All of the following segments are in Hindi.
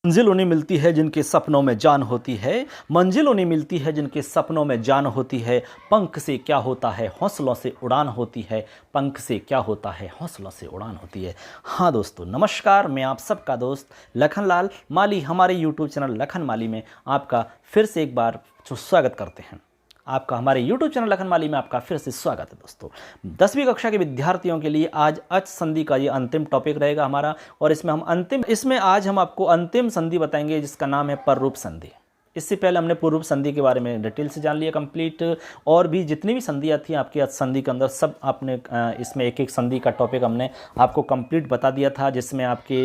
मंजिल उन्हें मिलती है जिनके सपनों में जान होती है। मंजिल उन्हें मिलती है जिनके सपनों में जान होती है। पंख से क्या होता है हौसलों से उड़ान होती है। पंख से क्या होता है हौसलों से उड़ान होती है। हाँ दोस्तों नमस्कार, मैं आप सबका दोस्त लखनलाल माली हमारे यूट्यूब चैनल लखन माली में आपका फिर से एक बार स्वागत करते हैं। आपका हमारे YouTube चैनल लखन माली में आपका फिर से स्वागत है दोस्तों। 10वीं कक्षा के विद्यार्थियों के लिए आज अच संधि का ये अंतिम टॉपिक रहेगा हमारा, और इसमें आज हम आपको अंतिम संधि बताएंगे जिसका नाम है पररूप संधि। इससे पहले हमने पूर्व संधि के बारे में डिटेल से जान लिया कंप्लीट, और भी जितनी भी संधियाँ थी आपकी अच संधि के अंदर सब आपने इसमें एक एक संधि का टॉपिक हमने आपको कंप्लीट बता दिया था, जिसमें आपके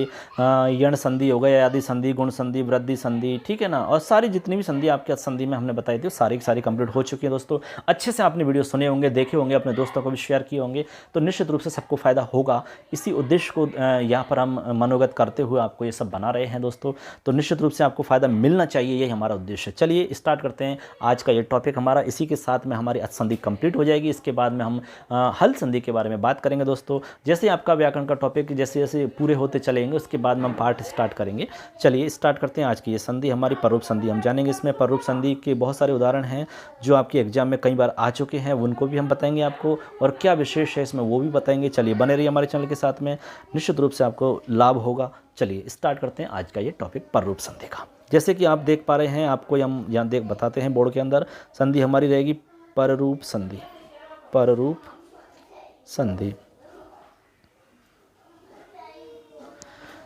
यण संधि हो गए, आदि संधि, गुण संधि, वृद्धि संधि, ठीक है ना, और सारी जितनी भी संधि आपकी अच संधि में हमने बताई थी सारी की सारी कंप्लीट हो चुकी है दोस्तों। अच्छे से आपने वीडियो सुने होंगे, देखे होंगे, अपने दोस्तों को भी शेयर किए होंगे, तो निश्चित रूप से सबको फ़ायदा होगा। इसी उद्देश्य को यहाँ पर हम मनोगत करते हुए आपको ये सब बना रहे हैं दोस्तों, तो निश्चित रूप से आपको फ़ायदा मिलना चाहिए, यही हमारा उद्देश्य है। चलिए स्टार्ट करते हैं आज का ये टॉपिक हमारा। इसी के साथ में हमारी अच संधि कंप्लीट हो जाएगी। इसके बाद में हम हल संधि के बारे में बात करेंगे दोस्तों। जैसे आपका व्याकरण का टॉपिक जैसे जैसे पूरे होते चलेंगे उसके बाद में हम पार्ट स्टार्ट करेंगे। चलिए स्टार्ट करते हैं आज की ये संधि हमारी पररूप संधि हम जानेंगे। इसमें पररूप संधि के बहुत सारे उदाहरण हैं जो आपके एग्जाम में कई बार आ चुके हैं, उनको भी हम बताएंगे आपको, और क्या विशेष है इसमें वो भी बताएंगे। चलिए बने रहिए हमारे चैनल के साथ में, निश्चित रूप से आपको लाभ होगा। चलिए स्टार्ट करते हैं आज का ये टॉपिक पररूप संधि का। जैसे कि आप देख पा रहे हैं, आपको हम यहाँ बताते हैं बोर्ड के अंदर, संधि हमारी रहेगी पररूप संधि। पररूप संधि,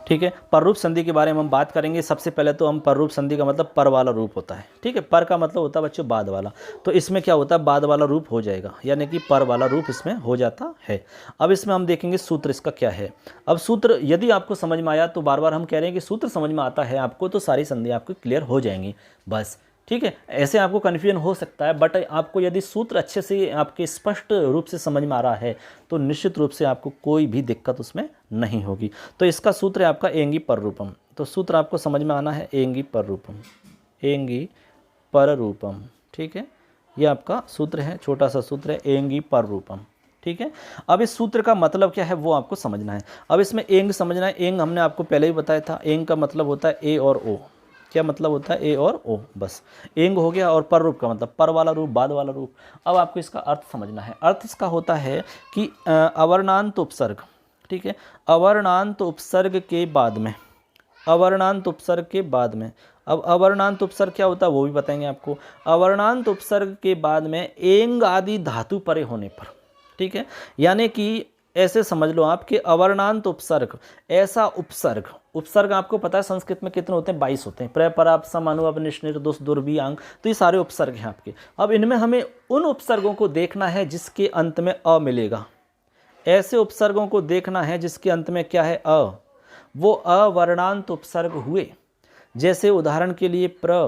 ठीक है। पररूप संधि के बारे में हम बात करेंगे। सबसे पहले तो हम पररूप संधि का मतलब पर वाला रूप होता है, ठीक है। पर का मतलब होता है बच्चों बाद वाला, तो इसमें क्या होता है बाद वाला रूप हो जाएगा, यानी कि पर वाला रूप इसमें हो जाता है। अब इसमें हम देखेंगे सूत्र इसका क्या है। अब सूत्र यदि आपको समझ में आया तो बार बार हम कह रहे हैं कि सूत्र समझ में आता है आपको तो सारी संधि आपको क्लियर हो जाएंगी बस, ठीक है। ऐसे आपको कन्फ्यूजन हो सकता है, बट आपको यदि सूत्र अच्छे से आपके स्पष्ट रूप से समझ में आ रहा है तो निश्चित रूप से आपको कोई भी दिक्कत उसमें नहीं होगी। तो इसका सूत्र है आपका एंगी पररूपम। तो सूत्र आपको समझ में आना है एंगी पररूपम, एंगी पररूपम, ठीक है। ये आपका सूत्र है, छोटा सा सूत्र है एंगी पररूपम, ठीक है। अब इस सूत्र का मतलब क्या है वो आपको समझना है। अब इसमें एंग समझना है। एंग हमने आपको पहले ही बताया था, एंग का मतलब होता है ए और ओ। क्या मतलब होता है ए और ओ, बस एंग हो गया। और पर रूप का मतलब पर वाला रूप, बाद वाला रूप। अब आपको इसका अर्थ समझना है। अर्थ इसका होता है कि अवर्णांत उपसर्ग, ठीक है। अवर्णांत उपसर्ग के बाद में, अवर्णांत उपसर्ग के बाद में, अब अवर्णांत उपसर्ग क्या होता है वो भी बताएंगे आपको। अवर्णांत उपसर्ग के बाद में एंग आदि धातु परे होने पर, ठीक है, यानी कि ऐसे समझ लो आप कि अवर्णांत उपसर्ग ऐसा उपसर्ग, उपसर्ग आपको पता है संस्कृत में कितने होते हैं, 22 होते हैं। प्र, पराप, सम, अनु, अपनिष्ठ, दुस्, दुर, भी, अंग, तो ये सारे उपसर्ग हैं आपके। अब इनमें हमें उन उपसर्गों को देखना है जिसके अंत में अ मिलेगा। ऐसे उपसर्गों को देखना है जिसके अंत में क्या है अ, वो अवर्णांत उपसर्ग हुए। जैसे उदाहरण के लिए प्र,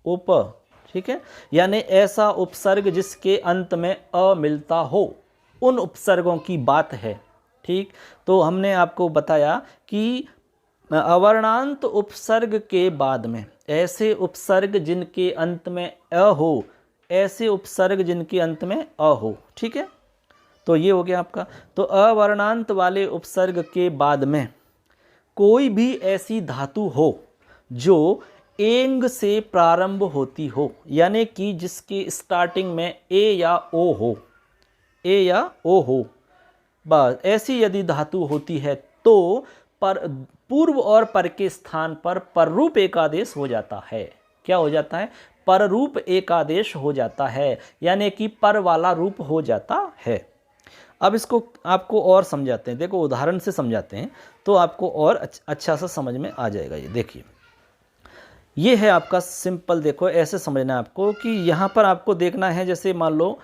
उप, ठीक है, यानी ऐसा उपसर्ग जिसके अंत में अ मिलता हो, उन उपसर्गों की बात है, ठीक। तो हमने आपको बताया कि अवर्णांत उपसर्ग के बाद में ऐसे उपसर्ग जिनके अंत में अ हो, ऐसे उपसर्ग जिनके अंत में अ हो, ठीक है। तो ये हो गया आपका। तो अवर्णांत वाले उपसर्ग के बाद में कोई भी ऐसी धातु हो जो एंग से प्रारंभ होती हो, यानी कि जिसके स्टार्टिंग में ए या ओ हो, ए या ओ हो, बस ऐसी यदि धातु होती है तो पर पूर्व और पर के स्थान पर पररूप एकादेश हो जाता है। क्या हो जाता है, पररूप एकादेश हो जाता है, यानी कि पर वाला रूप हो जाता है। अब इसको आपको और समझाते हैं, देखो उदाहरण से समझाते हैं तो आपको और अच्छा सा समझ में आ जाएगा। ये देखिए, ये है आपका सिंपल, देखो ऐसे समझना है आपको कि यहाँ पर आपको देखना है, जैसे मान लो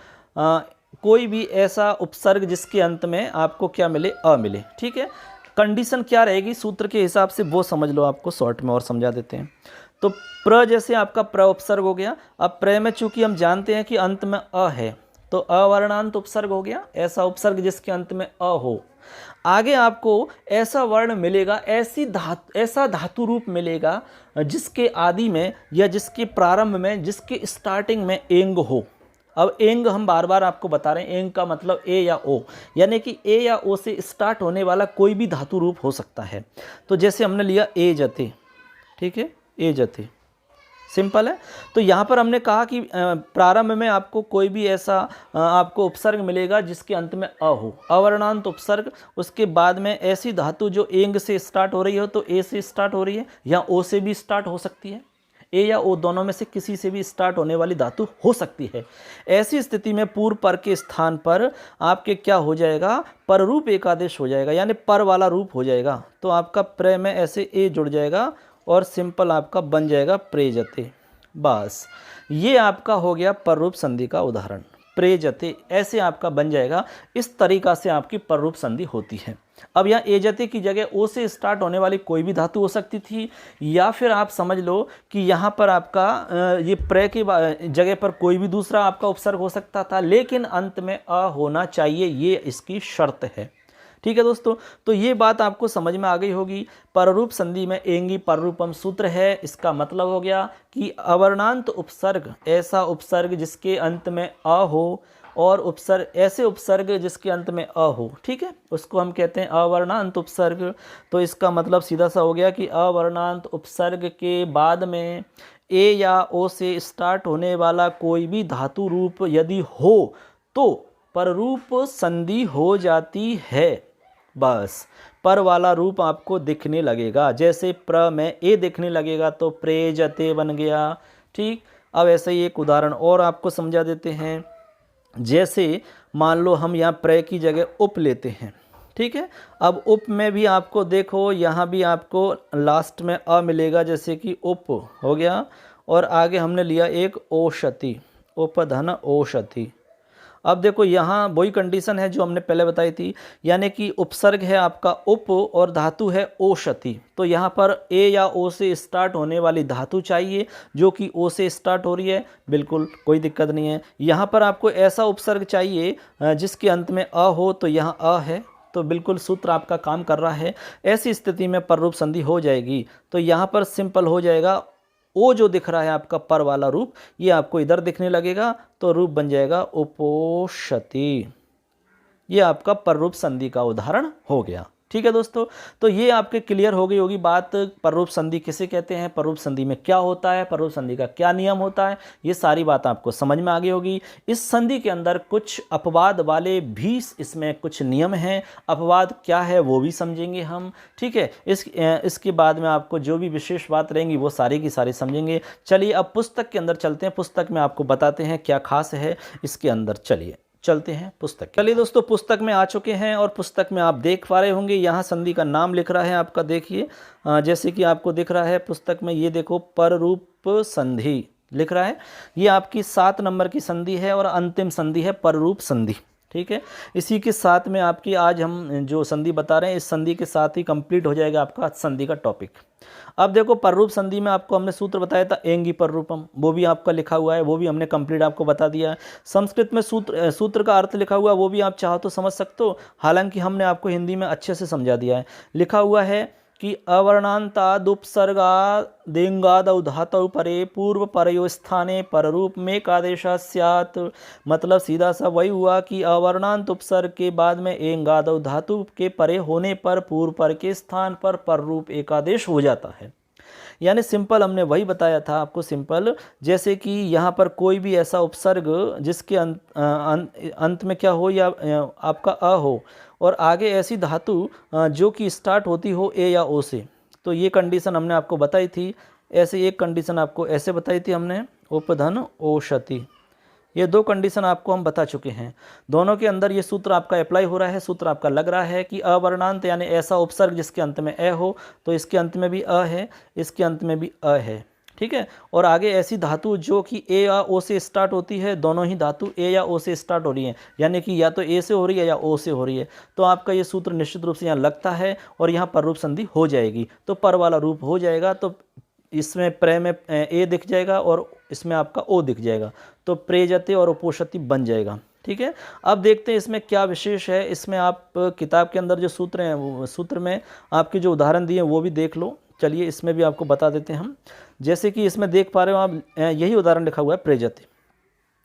कोई भी ऐसा उपसर्ग जिसके अंत में आपको क्या मिले, अ मिले, ठीक है। कंडीशन क्या रहेगी सूत्र के हिसाब से वो समझ लो, आपको शॉर्ट में और समझा देते हैं। तो प्र जैसे आपका प्र उपसर्ग हो गया। अब प्र में चूंकि हम जानते हैं कि अंत में अ है तो अवर्णांत उपसर्ग हो गया, ऐसा उपसर्ग जिसके अंत में अ हो। आगे आपको ऐसा वर्ण मिलेगा, ऐसा धातु रूप मिलेगा जिसके आदि में या जिसके प्रारंभ में, जिसके स्टार्टिंग में एंग हो। अब एंग हम बार बार आपको बता रहे हैं, एंग का मतलब ए या ओ, यानी कि ए या ओ से स्टार्ट होने वाला कोई भी धातु रूप हो सकता है। तो जैसे हमने लिया ए जते, ठीक है, एजते, सिंपल है। तो यहाँ पर हमने कहा कि प्रारंभ में आपको कोई भी ऐसा आपको उपसर्ग मिलेगा जिसके अंत में अ हो, अवर्णांत उपसर्ग। उसके बाद में ऐसी धातु जो एंग से स्टार्ट हो रही हो, तो ए से स्टार्ट हो रही है या ओ से भी स्टार्ट हो सकती है, ए या ओ दोनों में से किसी से भी स्टार्ट होने वाली धातु हो सकती है। ऐसी स्थिति में पूर्व पर के स्थान पर आपके क्या हो जाएगा, पररूप एकादेश हो जाएगा, यानी पर वाला रूप हो जाएगा। तो आपका प्र में ऐसे ए जुड़ जाएगा और सिंपल आपका बन जाएगा प्रेजते। बस ये आपका हो गया पररूप संधि का उदाहरण, प्रेजते ऐसे आपका बन जाएगा। इस तरीका से आपकी पररूप संधि होती है। अब यहाँ एजते की जगह ओ से स्टार्ट होने वाली कोई भी धातु हो सकती थी, या फिर आप समझ लो कि यहाँ पर आपका ये प्र की जगह पर कोई भी दूसरा आपका उपसर्ग हो सकता था, लेकिन अंत में अ होना चाहिए, ये इसकी शर्त है। ठीक है दोस्तों, तो ये बात आपको समझ में आ गई होगी। पररूप संधि में एंगी पररूपम सूत्र है। इसका मतलब हो गया कि अवर्णांत उपसर्ग, ऐसा उपसर्ग जिसके अंत में अ हो, और उपसर्ग ऐसे उपसर्ग जिसके अंत में अ हो, ठीक है, उसको हम कहते हैं अवर्णांत उपसर्ग। तो इसका मतलब सीधा सा हो गया कि अवर्णांत उपसर्ग के बाद में ए या ओ से स्टार्ट होने वाला कोई भी धातु रूप यदि हो तो पररूप संधि हो जाती है। बस पर वाला रूप आपको दिखने लगेगा, जैसे प्र में ए दिखने लगेगा तो प्रेजते बन गया। ठीक, अब ऐसे ही एक उदाहरण और आपको समझा देते हैं। जैसे मान लो हम यहाँ प्र की जगह उप लेते हैं, ठीक है। अब उप में भी आपको देखो, यहाँ भी आपको लास्ट में अ मिलेगा, जैसे कि उप हो गया, और आगे हमने लिया एक ओषति, उपधन ओषति। अब देखो यहाँ वही कंडीशन है जो हमने पहले बताई थी, यानी कि उपसर्ग है आपका उप और धातु है ओषति। तो यहाँ पर ए या ओ से स्टार्ट होने वाली धातु चाहिए जो कि ओ से स्टार्ट हो रही है, बिल्कुल कोई दिक्कत नहीं है। यहाँ पर आपको ऐसा उपसर्ग चाहिए जिसके अंत में अ हो, तो यहाँ अ है, तो बिल्कुल सूत्र आपका काम कर रहा है। ऐसी स्थिति में पररूप संधि हो जाएगी। तो यहाँ पर सिंपल हो जाएगा, ओ जो दिख रहा है आपका पर वाला रूप, ये आपको इधर दिखने लगेगा, तो रूप बन जाएगा उपोषति। ये आपका पररूप संधि का उदाहरण हो गया। ठीक है दोस्तों, तो ये आपके क्लियर हो गई होगी बात, पररूप संधि किसे कहते हैं, पररूप संधि में क्या होता है, पररूप संधि का क्या नियम होता है, ये सारी बात आपको समझ में आ गई होगी। इस संधि के अंदर कुछ अपवाद वाले भी इसमें कुछ नियम हैं, अपवाद क्या है वो भी समझेंगे हम। ठीक है, इसके बाद में आपको जो भी विशेष बात रहेंगी वो सारी की सारी समझेंगे। चलिए अब पुस्तक के अंदर चलते हैं, पुस्तक में आपको बताते हैं क्या खास है इसके अंदर। चलिए चलते हैं पुस्तक। चलिए दोस्तों, पुस्तक में आ चुके हैं और पुस्तक में आप देख पा रहे होंगे यहाँ संधि का नाम लिख रहा है आपका, देखिए जैसे कि आपको दिख रहा है पुस्तक में, ये देखो पररूप संधि लिख रहा है। ये आपकी 7 नंबर की संधि है और अंतिम संधि है पररूप संधि। ठीक है, इसी के साथ में आपकी आज हम जो संधि बता रहे हैं, इस संधि के साथ ही कंप्लीट हो जाएगा आपका संधि का टॉपिक। अब देखो पररूप संधि में आपको हमने सूत्र बताया था एंगी पररूपम, वो भी आपका लिखा हुआ है, वो भी हमने कंप्लीट आपको बता दिया है। संस्कृत में सूत्र का अर्थ लिखा हुआ है, वो भी आप चाहो तो समझ सकते हो, हालांकि हमने आपको हिंदी में अच्छे से समझा दिया है। लिखा हुआ है कि अवर्णांतादुपसर्गा देंगादौ धातौ परे पूर्व परयो स्थाने पररूप में कादेशा स्यात्। मतलब सीधा सा वही हुआ कि अवर्णांत उपसर्ग के बाद में एंगादौ धातु के परे होने पर पूर्व पर के स्थान पर पररूप एकादेश हो जाता है। यानी सिंपल हमने वही बताया था आपको, सिंपल जैसे कि यहाँ पर कोई भी ऐसा उपसर्ग जिसके अंत में क्या हो, या आपका अ हो, और आगे ऐसी धातु जो कि स्टार्ट होती हो ए या ओ से, तो ये कंडीशन हमने आपको बताई थी। ऐसे एक कंडीशन आपको ऐसे बताई थी हमने, उपधन ओषति। ये 2 कंडीशन आपको हम बता चुके हैं, दोनों के अंदर ये सूत्र आपका अप्लाई हो रहा है। सूत्र आपका लग रहा है कि अवर्णांत यानी ऐसा उपसर्ग जिसके अंत में ए हो, तो इसके अंत में भी अ है, इसके अंत में भी अ है। ठीक है, और आगे ऐसी धातु जो कि ए या ओ से स्टार्ट होती है, दोनों ही धातु ए या ओ से स्टार्ट हो रही हैं, यानी कि या तो ए से हो रही है या ओ से हो रही है, तो आपका ये सूत्र निश्चित रूप से यहाँ लगता है और यहाँ पररूप संधि हो जाएगी, तो पर वाला रूप हो जाएगा। तो इसमें प्रे में ए दिख जाएगा और इसमें आपका ओ दिख जाएगा, तो प्रेजते और उपोषति बन जाएगा। ठीक है, अब देखते हैं इसमें क्या विशेष है। इसमें आप किताब के अंदर जो सूत्र हैं, वो सूत्र में आपके जो उदाहरण दिए हैं वो भी देख लो। चलिए इसमें भी आपको बता देते हैं हम, जैसे कि इसमें देख पा रहे हो आप, यही उदाहरण लिखा हुआ है प्रेजते।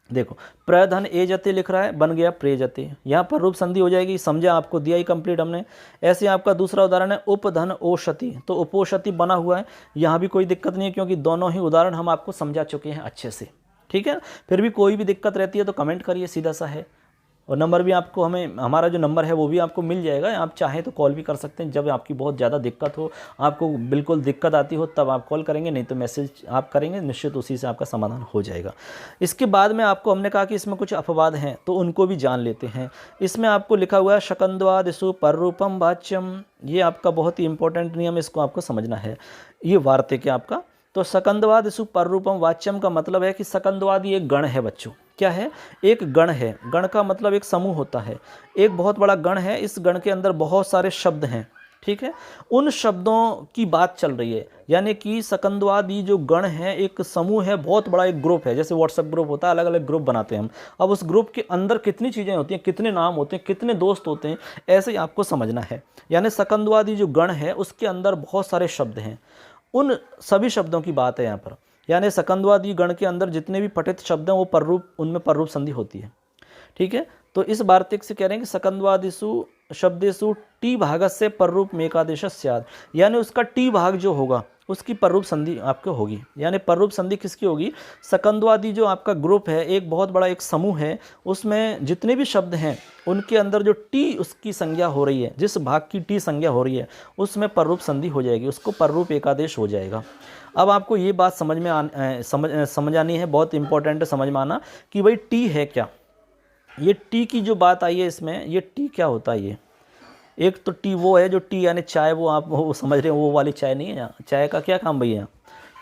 देखो प्रधन एजते लिख रहा है, बन गया प्रेजते, यहाँ पर रूप संधि हो जाएगी, समझा, आपको दिया ही कंप्लीट हमने। ऐसे आपका दूसरा उदाहरण है उपधन ओषति, तो उपोषति बना हुआ है, यहाँ भी कोई दिक्कत नहीं है क्योंकि दोनों ही उदाहरण हम आपको समझा चुके हैं अच्छे से, ठीक है। फिर भी कोई भी दिक्कत रहती है तो कमेंट करिए, सीधा सा है। और नंबर भी आपको, हमारा जो नंबर है वो भी आपको मिल जाएगा, आप चाहें तो कॉल भी कर सकते हैं। जब आपकी बहुत ज़्यादा दिक्कत हो, आपको बिल्कुल दिक्कत आती हो, तब आप कॉल करेंगे, नहीं तो मैसेज आप करेंगे, निश्चित उसी से आपका समाधान हो जाएगा। इसके बाद में आपको हमने कहा कि इसमें कुछ अपवाद हैं, तो उनको भी जान लेते हैं। इसमें आपको लिखा हुआ है शकंद्वादिषु पररूपम वाच्यम, ये आपका बहुत ही इंपॉर्टेंट नियम, इसको आपको समझना है। ये वार्तिक है आपका। तो सकंदवादिषु पररूपम वाच्यम का मतलब है कि सकंदवादी एक गण है बच्चों। क्या है? एक गण है। गण का मतलब एक समूह होता है, एक बहुत बड़ा गण है, इस गण के अंदर बहुत सारे शब्द हैं, ठीक है। उन शब्दों की बात चल रही है, यानी कि सकंदवादी जो गण है एक समूह है, बहुत बड़ा एक ग्रुप है। जैसे व्हाट्सएप ग्रुप होता है, अलग अलग ग्रुप बनाते हैं हम। अब उस ग्रुप के अंदर कितनी चीज़ें होती हैं, कितने नाम होते हैं, कितने दोस्त होते हैं, ऐसे ही आपको समझना है। यानी सकंदवादी जो गण है उसके अंदर बहुत सारे शब्द हैं, उन सभी शब्दों की बात है यहाँ पर। यानी सकंदवादी गण के अंदर जितने भी पठित शब्द हैं वो पररूप, उनमें पररूप संधि होती है, ठीक है। तो इस वार्तिक से कह रहे हैं कि सकंदवादिषु शब्देषु टी भागस्य पररूप मेकादेश स्यात्, यानी उसका टी भाग जो होगा उसकी पररूप संधि आपको होगी। यानी पररूप संधि किसकी होगी? सकंदवादी जो आपका ग्रुप है, एक बहुत बड़ा एक समूह है, उसमें जितने भी शब्द हैं उनके अंदर जो टी उसकी संज्ञा हो रही है, जिस भाग की टी संज्ञा हो रही है उसमें पररूप संधि हो जाएगी, उसको पररूप एकादेश हो जाएगा। अब आपको ये बात समझ आनी है, बहुत इंपॉर्टेंट है समझ में आना कि भाई टी है क्या। ये टी की जो बात आई है इसमें, ये टी क्या होता है? ये एक तो टी वो है जो टी यानी चाय, वो आप वो समझ रहे हो, वो वाली चाय नहीं है यहाँ। चाय का क्या काम भैया,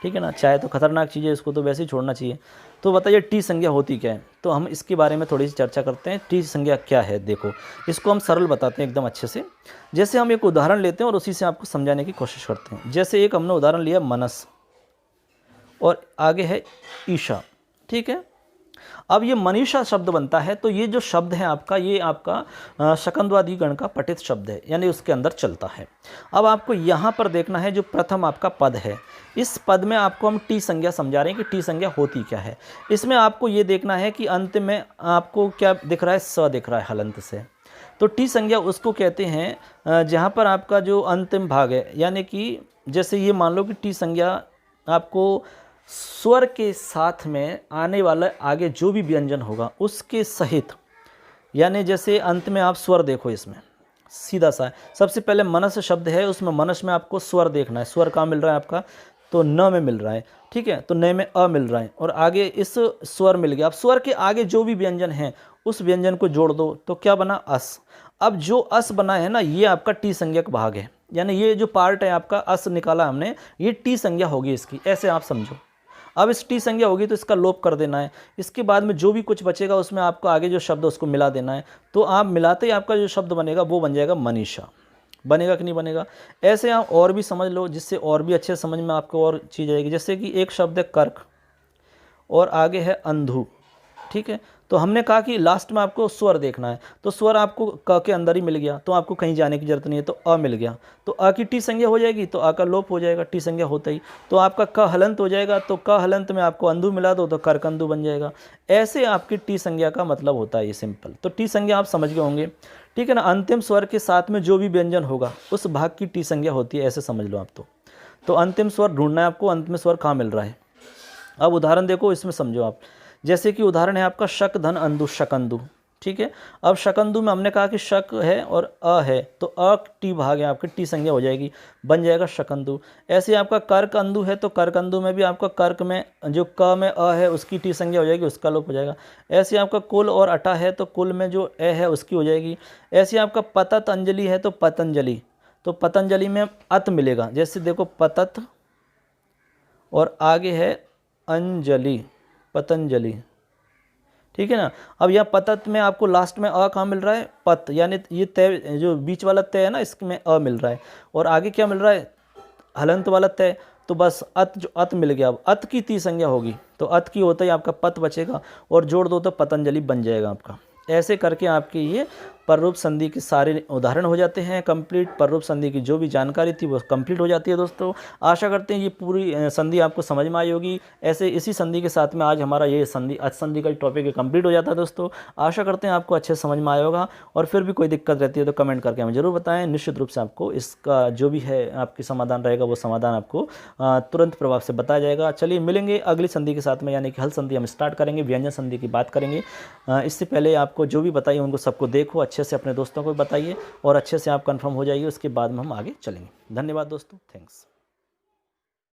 ठीक है ना, चाय तो खतरनाक चीज़ है, इसको तो वैसे ही छोड़ना चाहिए। तो बताइए टी संज्ञा होती क्या है, तो हम इसके बारे में थोड़ी सी चर्चा करते हैं। टी संज्ञा क्या है, देखो इसको हम सरल बताते हैं एकदम अच्छे से। जैसे हम एक उदाहरण लेते हैं और उसी से आपको समझाने की कोशिश करते हैं। जैसे एक हमने उदाहरण लिया मनस, और आगे है ईशा, ठीक है। अब ये मनीषा शब्द बनता है, तो ये जो शब्द है आपका, ये आपका शकंदवादी गण का पठित शब्द है, यानी उसके अंदर चलता है। अब आपको यहाँ पर देखना है जो प्रथम आपका पद है, इस पद में आपको हम टी संज्ञा समझा रहे हैं कि टी संज्ञा होती क्या है। इसमें आपको ये देखना है कि अंत में आपको क्या दिख रहा है, स दिख रहा है हलंत से। तो टी संज्ञा उसको कहते हैं जहाँ पर आपका जो अंतिम भाग है, यानी कि जैसे ये मान लो कि टी संज्ञा आपको स्वर के साथ में आने वाला आगे जो भी व्यंजन होगा उसके सहित, यानी जैसे अंत में आप स्वर देखो, इसमें सीधा सा है। सबसे पहले मनस शब्द है, उसमें मनस में आपको स्वर देखना है। स्वर कहाँ मिल रहा है आपका? तो न में मिल रहा है, ठीक है। तो न में अ मिल रहा है और आगे इस स्वर मिल गया। अब स्वर के आगे जो भी व्यंजन है उस व्यंजन को जोड़ दो तो क्या बना? अस। अब जो अस बना है ना, ये आपका टी संज्ञक भाग है, यानी ये जो पार्ट है आपका अस निकाला हमने, ये टी संज्ञा होगी इसकी, ऐसे आप समझो। अब इस टी संज्ञा होगी तो इसका लोप कर देना है। इसके बाद में जो भी कुछ बचेगा उसमें आपको आगे जो शब्द उसको मिला देना है। तो आप मिलाते ही आपका जो शब्द बनेगा वो बन जाएगा मनीषा। बनेगा कि नहीं बनेगा? ऐसे आप और भी समझ लो जिससे और भी अच्छे समझ में आपको और चीज़ आएगी। जैसे कि एक शब्द है कर्क और आगे है अंधु, ठीक है। तो हमने कहा कि लास्ट में आपको स्वर देखना है, तो स्वर आपको क के अंदर ही मिल गया, तो आपको कहीं जाने की जरूरत नहीं है। तो अ मिल गया, तो अ की टी संज्ञा हो जाएगी, तो अ का लोप हो जाएगा टी संज्ञा होता ही। तो आपका क हलंत हो जाएगा, तो क हलंत में आपको अंधु मिला दो तो करकंदु बन जाएगा। ऐसे आपकी टी संज्ञा का मतलब होता है ये सिंपल। तो टी संज्ञा आप समझ गए होंगे, ठीक है ना। अंतिम स्वर के साथ में जो भी व्यंजन होगा उस भाग की टी संज्ञा होती है, ऐसे समझ लो आप। तो अंतिम स्वर ढूंढना है आपको, अंत में स्वर कहाँ मिल रहा है। अब उदाहरण देखो, इसमें समझो आप। जैसे कि उदाहरण है आपका शक धन अंधु शकंदु, ठीक है। अब शकंदु में हमने कहा कि शक है और अ है, तो अ टी भाग है आपकी, टी संज्ञा हो जाएगी, बन जाएगा शकंदु। ऐसे आपका कर्क अंधु है, तो कर्कंदु में भी आपका कर्क में जो क में अ है उसकी टी संज्ञा हो जाएगी, उसका लोप हो जाएगा। ऐसे आपका कुल और अटा है, तो कुल में जो ए है उसकी हो जाएगी। ऐसे आपका पतत अंजलि है, तो पतंजलि, तो पतंजलि में अत मिलेगा। जैसे देखो पतत और आगे है अंजलि, पतंजलि, ठीक है ना। अब यह पतत में आपको लास्ट में अ कहाँ मिल रहा है? पत, यानी ये तय जो बीच वाला तय है ना, इसमें अ मिल रहा है और आगे क्या मिल रहा है? हलंत वाला तय। तो बस अत, जो अत मिल गया। अब अत की ती संज्ञा होगी, तो अत की होता ही आपका पत बचेगा और जोड़ दो तो पतंजलि बन जाएगा आपका। ऐसे करके आपकी ये पररूप संधि के सारे उदाहरण हो जाते हैं कंप्लीट। पररूप संधि की जो भी जानकारी थी वो कंप्लीट हो जाती है दोस्तों। आशा करते हैं ये पूरी संधि आपको समझ में आई होगी। ऐसे इसी संधि के साथ में आज हमारा ये संधि असंधि का टॉपिक कंप्लीट हो जाता है दोस्तों। आशा करते हैं आपको अच्छे से समझ में आया होगा, और फिर भी कोई दिक्कत रहती है तो कमेंट करके हमें ज़रूर बताएं। निश्चित रूप से आपको इसका जो भी है आपकी समाधान रहेगा वो समाधान आपको तुरंत प्रभाव से बताया जाएगा। चलिए मिलेंगे अगली संधि के साथ में, यानी कि हल संधि हम स्टार्ट करेंगे, व्यंजन संधि की बात करेंगे। इससे पहले आपको जो भी बताइए उनको सबको देखो, अच्छे से अपने दोस्तों को बताइए और अच्छे से आप कंफर्म हो जाइए, उसके बाद में हम आगे चलेंगे। धन्यवाद दोस्तों, थैंक्स।